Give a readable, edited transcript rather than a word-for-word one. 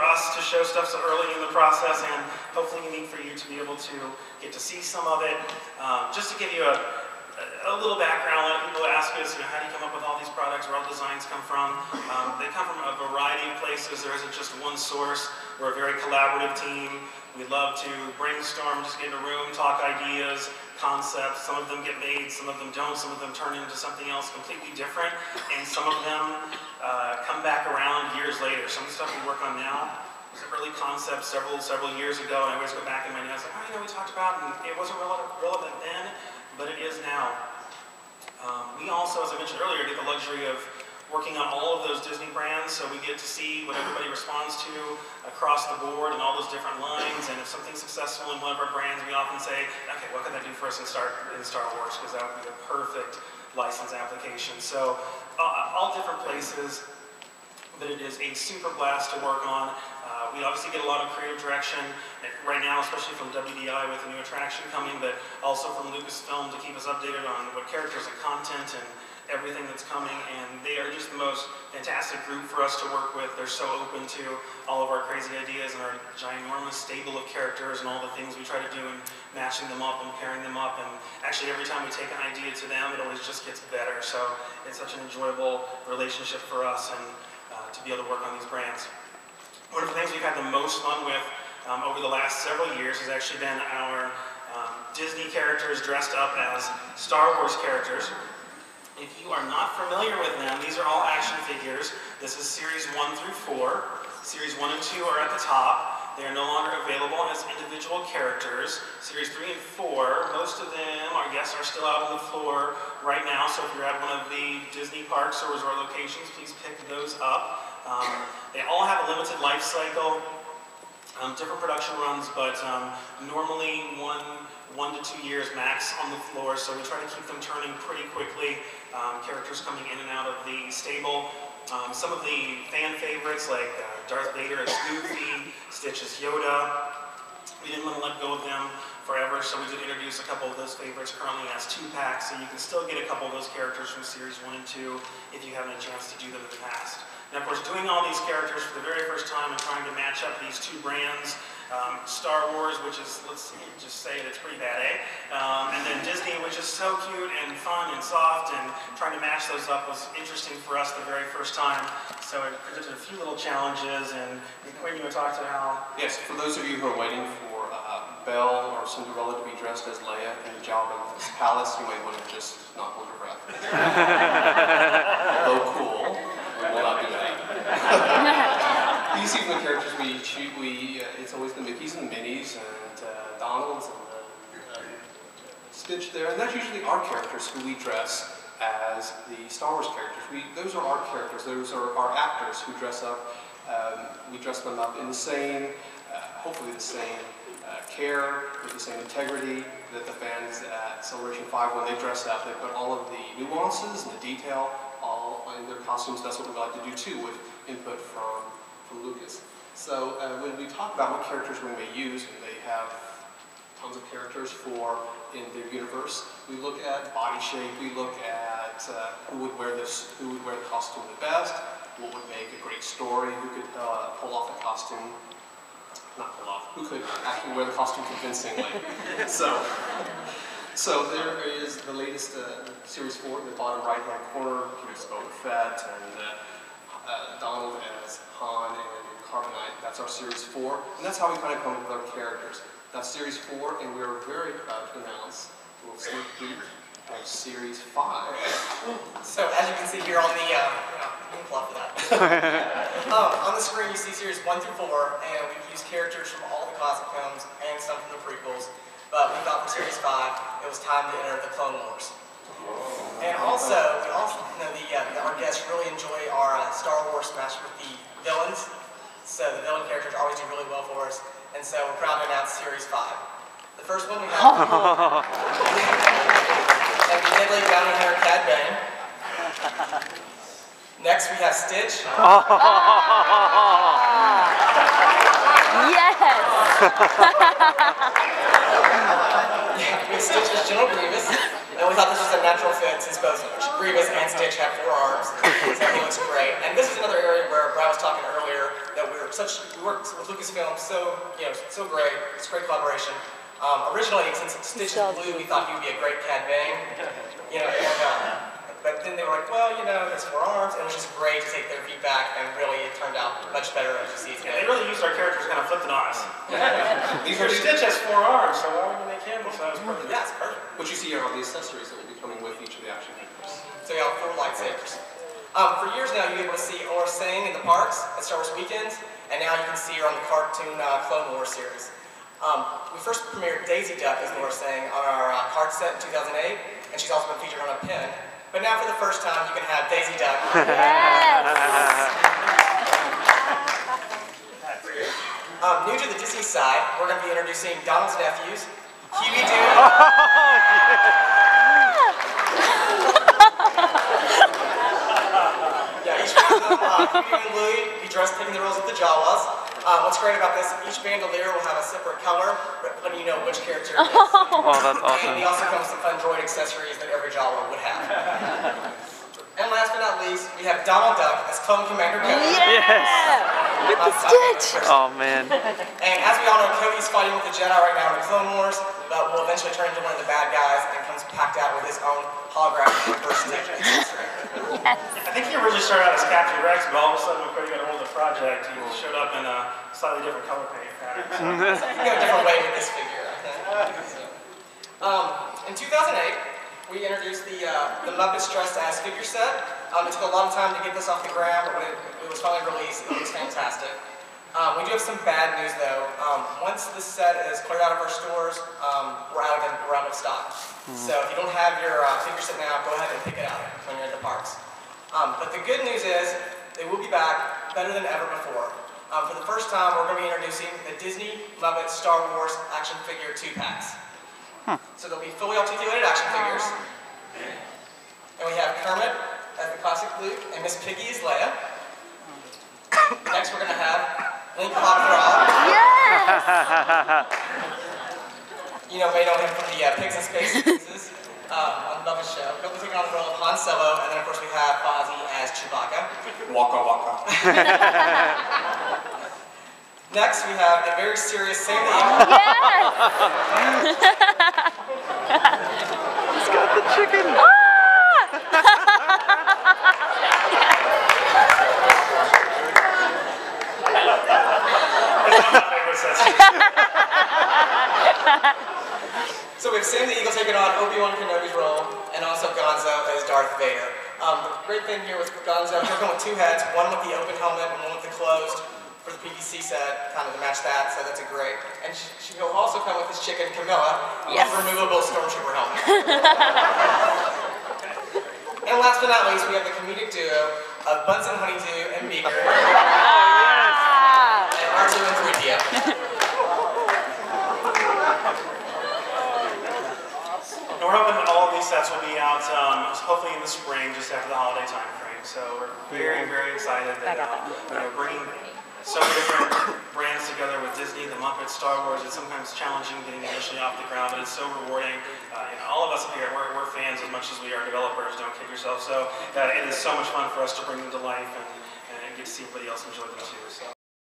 For us to show stuff so early in the process, and hopefully unique for you to be able to get to see some of it. Just to give you a little background, a lot of people ask us, how do you come up with all these products, where all designs come from? They come from a variety of places. There isn't just one source. We're a very collaborative team. We love to brainstorm, just get in a room, talk ideas, concepts. Some of them get made, some of them don't. Some of them turn into something else completely different, and some of them come back around years later. Some of the stuff we work on now was an early concept several years ago, and I always go back in my notes like, we talked about, and it wasn't relevant then, but it is now. We also, as I mentioned earlier, get the luxury of working on all of those Disney brands, so we get to see what everybody responds to across the board and all those different lines. And if something's successful in one of our brands, we often say, okay, what can that do for us in Star Wars? Because that would be a perfect license application. So all different places, but it is a super blast to work on. We obviously get a lot of creative direction right now, especially from WDI with a new attraction coming, but also from Lucasfilm to keep us updated on what characters and content and everything that's coming. And they are just the most fantastic group for us to work with. They're so open to all of our crazy ideas and our ginormous stable of characters and all the things we try to do and matching them up and pairing them up. And actually every time we take an idea to them, it always just gets better. So it's such an enjoyable relationship for us, and to be able to work on these brands. One of the things we've had the most fun with over the last several years has actually been our Disney characters dressed up as Star Wars characters. If you are not familiar with them, these are all action figures. This is Series 1 through 4. Series 1 and 2 are at the top. They are no longer available as individual characters. Series 3 and 4, most of them, our guests, are still out on the floor right now, so if you're at one of the Disney parks or resort locations, please pick those up. They all have a limited life cycle, different production runs, but normally one to 2 years max on the floor, so we try to keep them turning pretty quickly. Characters coming in and out of the stable. Some of the fan favorites like Darth Vader as Goofy, Stitch as Yoda. We didn't want to let go of them forever, so we did introduce a couple of those favorites currently as 2-packs, so you can still get a couple of those characters from Series 1 and 2 if you haven't had a chance to do them in the past. And of course, doing all these characters for the very first time and trying to match up these two brands, Star Wars, which is, let's just say it's pretty bad, eh? And then Disney, which is so cute and fun and soft, and trying to match those up was interesting for us the very first time. So it presented a few little challenges, and Quynh, you want to talk to how? Yes, for those of you who are waiting for Belle or Cinderella to be dressed as Leia in Jabba's palace, you might want to just not hold your breath. Although cool, we will not do that. You see from the characters we shoot, it's always the Mickeys and Minnies and Donalds and Stitch there, and that's usually our characters who we dress as the Star Wars characters. Those are our characters, those are our actors who dress up. We dress them up in the same, hopefully the same care, with the same integrity that the fans at Celebration 5, when they dress up, they put all of the nuances and the detail all in their costumes. That's what we like to do too, with input from Lucas. So when we talk about what characters we may use, and they have tons of characters in their universe, we look at body shape, we look at who would wear the costume the best, what would make a great story, who could pull off the costume, not pull off, who could actually wear the costume convincingly. So there is the latest Series 4 in the bottom right-hand corner, Peter's Boba Fett, and Donald as Han and Carbonite. That's our Series 4, and that's how we kind of come up with our characters. That's Series 4, and we're very proud to announce a little sneak peek of Series 5. So as you can see here on the, you can clap for that. On the screen you see Series 1 through 4, and we've used characters from all the classic films and some from the prequels. But we thought for Series 5, it was time to enter the Clone Wars. And also, we also know our guests really enjoy our Star Wars smash with the villains. So the villain characters always do really well for us. And so we're proud to announce Series 5. The first one we have the deadly bounty hunter Cad Bane. Next we have Stitch. Yes! We have Stitch as General Grievous. And we thought this was a natural fit since both Grievous and Stitch have 4 arms. So he looks great. And this is another area where Brad was talking earlier that we were we worked with Lucasfilm so great. It's a great collaboration. Originally, since Stitch is blue, we thought he would be a great Cad Bane. But then they were like, well, it's 4 arms, and it was just great to take their feedback, and really it turned out much better as you see today. They really used our characters kind of flipped it on us. Stitch has 4 arms, so why would we make him? So that was perfect. Yeah, it's perfect. What you see are all the accessories that will be coming with each of the action figures. So you have 4 lightsabers. For years now, you've been able to see Aura Singh in the parks at Star Wars Weekends, and now you can see her on the cartoon Clone Wars series. We first premiered Daisy Duck as Aura Singh on our card set in 2008, and she's also been featured on a pin. But now for the first time, you can have Daisy Duck. New to the Disney side, we're going to be introducing Donald's nephews, Huey Doo. Each one of them, Huey and Louie, be dressed picking the roles of the Jawas. What's great about this, each bandolier will have a separate color, letting you know which character it is. Oh, that's awesome. And he also comes with some fun droid accessories that every Jawa would have. And last but not least, we have Donald Duck as Clone Commander Cody. Yes! With the Stitch! Oh, man. And as we all know, Cody's fighting with the Jedi right now in the Clone Wars, but will eventually turn into one of the bad guys and comes packed out with his own holographic impersonation accessory. I think he originally started out as Captain Rex, but all of a sudden when Cody got a hold of the project, he showed up in a slightly different color pattern. So you go a different way with this figure, I think. In 2008, we introduced the Muppets dressed as figure set. It took a long time to get this off the ground, but when it was finally released, it was fantastic. We do have some bad news though. Once this set is cleared out of our stores, we're out of stock. So if you don't have your figure set now, go ahead and pick it out when you're at the parks. But the good news is, they will be back better than ever before. For the first time, we're going to be introducing the Disney Muppet Star Wars action figure 2-packs. So they'll be fully articulated action figures. And we have Kermit as the classic Luke, and Miss Piggy as Leia. Next, we're going to have Link Hopthrob. Yes! You may know him from the Pigs in Space sequences on the Muppet Show. He'll be taking on the role of Han Solo, and then of course we have Fozzie as Chewbacca. Waka waka. Next, we have a very serious Sam the Eagle. Yes! He's got the chicken. So we have Sam the Eagle taking on Obi-Wan Kenobi's role, and also Gonzo as Darth Vader. The great thing here with Gonzo, he'll come with 2 heads, one with the open helmet and one with the closed for the PVC set, kind of to match that, so that's a great. And she will also come with his chicken, Camilla, yes, with removable Stormtrooper helmet. And last but not least, we have the comedic duo of Bunsen Honeydew and Beaker. Oh, yes! And R2 and 3PO. And we're hoping that all of these sets will be out hopefully in the spring, just after the holiday time frame. So we're very, very excited that bringing so many different brands together with Disney, the Muppets, Star Wars. It's sometimes challenging getting initially off the ground, but it's so rewarding. All of us here, we're fans as much as we are developers, don't kid yourself. So it is so much fun for us to bring them to life and get to see everybody else enjoy them too. So